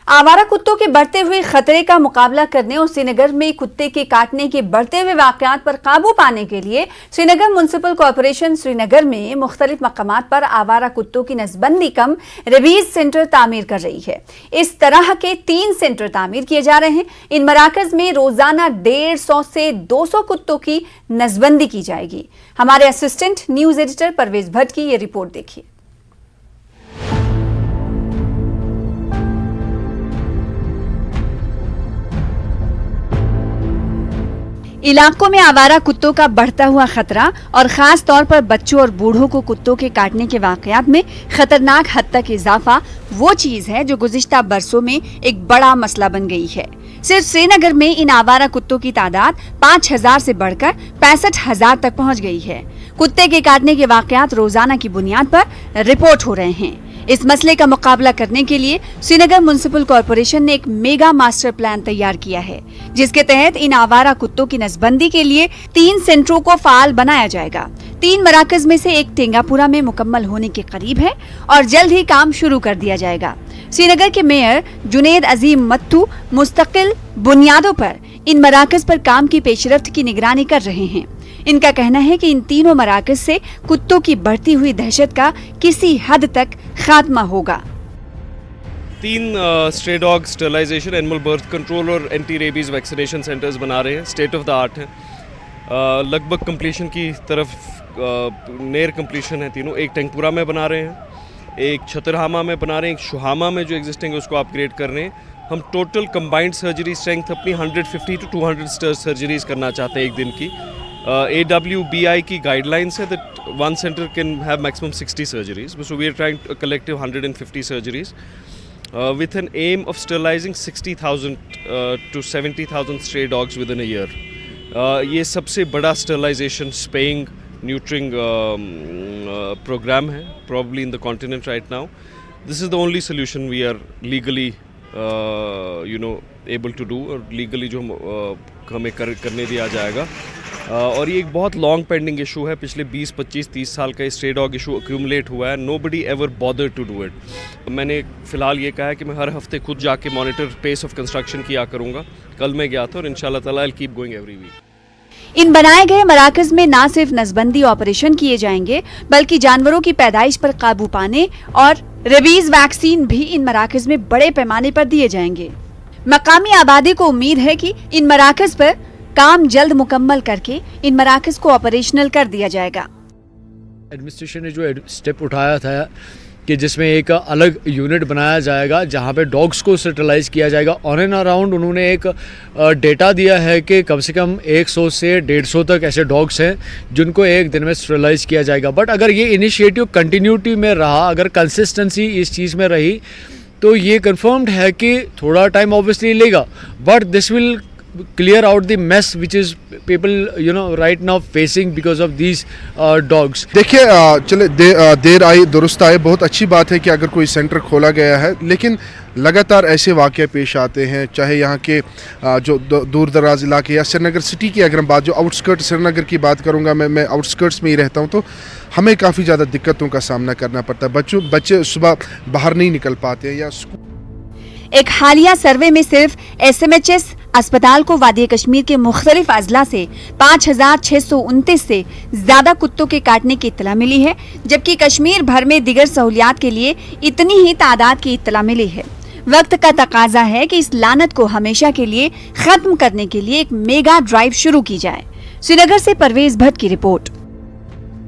आवारा कुत्तों के बढ़ते हुए खतरे का मुकाबला करने और श्रीनगर में कुत्ते के काटने के बढ़ते हुए वाकयात पर काबू पाने के लिए श्रीनगर म्युनिसिपल कॉर्पोरेशन श्रीनगर में मुख्तलिफ मकामात पर आवारा कुत्तों की नसबंदी कम रिवीज सेंटर तामीर कर रही है। इस तरह के 3 सेंटर तामीर किए जा रहे हैं। इन मराकज में रोजाना 150 से 200 कुत्तों की नसबंदी की जाएगी। हमारे assistant news editor Parvez Bhat की ये रिपोर्ट देखिए। इलाकों में आवारा कुत्तों का बढ़ता हुआ खतरा और खास तौर पर बच्चों और बूढ़ों को कुत्तों के काटने के वाकयात में खतरनाक हद तक इजाफा वो चीज है जो गुज़िश्ता बरसों में एक बड़ा मसला बन गई है। सिर्फ श्रीनगर में इन आवारा कुत्तों की तादाद 5000 से बढ़कर 65,000 तक पहुंच गई है। कुत्ते के काटने के वाकयात रोजाना की बुनियाद पर रिपोर्ट हो रहे हैं। इस मसले का मुकाबला करने के लिए श्रीनगर म्युनिसिपल कॉर्पोरेशन ने एक मेगा मास्टर प्लान तैयार किया है, जिसके तहत इन आवारा कुत्तों की नसबंदी के लिए 3 सेंटरों को फाल बनाया जाएगा। 3 मराकज में से एक टेंगापुरा में मुकम्मल होने के करीब है और जल्द ही काम शुरू कर दिया जाएगा। श्रीनगर के मेयर जुनेद अजीम मत्तू मुस्तकिल बुनियादों पर इन मराकज पर काम की पेशरफ्त की निगरानी कर रहे हैं। इनका कहना है कि इन तीनों मराकज से कुत्तों की बढ़ती हुई दहशत का किसी हद तक खात्मा होगा। 3 stray dog sterilisation, animal birth control और एंटी रेबीज वैक्सीनेशन सेंटर्स बना रहे हैं। स्टेट ऑफ द आर्ट है। लगभग कंप्लीशन की तरफ नेर कंप्लीशन है तीनों। एक टेंगपुरा में बना रहे हैं, एक छतरहामा में बना रहे हैं, एक शुहामा में जो एग्जिस्टिंग है उसको अपग्रेड कर रहे हैं। हम टोटल कंबाइंड सर्जरी स्ट्रेंथ अपनी 150 to 200 सर्जरीज करना चाहते हैं एक दिन की। AWBI की गाइडलाइंस है that one center can have maximum 60 surgeries. So we are trying to collective 150 surgeries with an aim of sterilizing 60,000 to 70,000 stray dogs within a year. ये सबसे बड़ा sterilization, spaying, neutering program है probably in the continent right now. This is the only solution we are legally able to do, और legally जो हमें करने दिया जाएगा। और ये एक बहुत लॉन्ग पेंडिंग इशू है। पिछले 20, 25, 30 साल का स्ट्रे डॉग इशू एक्यूमुलेट हुआ है। Nobody ever bother to do it. मैंने फ़िलहाल ये कहा है कि मैं हर हफ्ते खुद जाके मॉनिटर पेस ऑफ कंस्ट्रक्शन किया करूँगा। कल मैं गया था और इंशाल्लाह ताला I will keep going every week. इन बनाए गए मराकज में न सिर्फ नसबंदी ऑपरेशन किए जाएंगे, बल्कि जानवरों की पैदाइश पर काबू पाने और रेबीज वैक्सीन भी इन मराकज में बड़े पैमाने पर दिए जाएंगे। मकामी आबादी को उम्मीद है कि इन मराकज पर काम जल्द मुकम्मल करके इन मराकज को ऑपरेशनल कर दिया जाएगा। एडमिनिस्ट्रेशन ने जो स्टेप उठाया था कि जिसमें एक अलग यूनिट बनाया जाएगा जहां पे डॉग्स को स्टरलाइज किया जाएगा। ऑन एंड अराउंड उन्होंने एक डेटा दिया है कि कम से कम 100 से 150 तक ऐसे डॉग्स हैं जिनको एक दिन में स्टरलाइज किया जाएगा। बट अगर ये इनिशिएटिव कंटिन्यूटी में रहा, अगर कंसिस्टेंसी इस चीज़ में रही, तो ये कन्फर्म्ड है कि थोड़ा टाइम ऑब्वियसली लेगा, but this will clear out the mess which is people right now facing because of these dogs. देखिए, चले देर आई दुरुस्त आए। बहुत अच्छी बात है कि अगर कोई सेंटर खोला गया है, लेकिन लगातार ऐसे वाक़े पेश आते हैं, चाहे यहाँ के जो दूर दराज इलाके या श्रीनगर सिटी की अगर हम बात, जो आउटस्कर्ट श्रीनगर की बात करूँगा, मैं आउटस्कर्ट्स में ही रहता हूँ, तो हमें काफ़ी ज़्यादा दिक्कतों का सामना करना पड़ता है। बच्चे सुबह बाहर नहीं निकल पाते हैं या एक हालिया सर्वे में सिर्फ SMHS अस्पताल को वादी कश्मीर के मुख्तलिफ अजला से 5,629 से ज्यादा कुत्तों के काटने की इत्तला मिली है, जबकि कश्मीर भर में दिगर सहूलियात के लिए इतनी ही तादाद की इत्तला मिली है। वक्त का तकाजा है कि इस लानत को हमेशा के लिए खत्म करने के लिए एक मेगा ड्राइव शुरू की जाए। श्रीनगर से परवेज भट्ट की रिपोर्ट।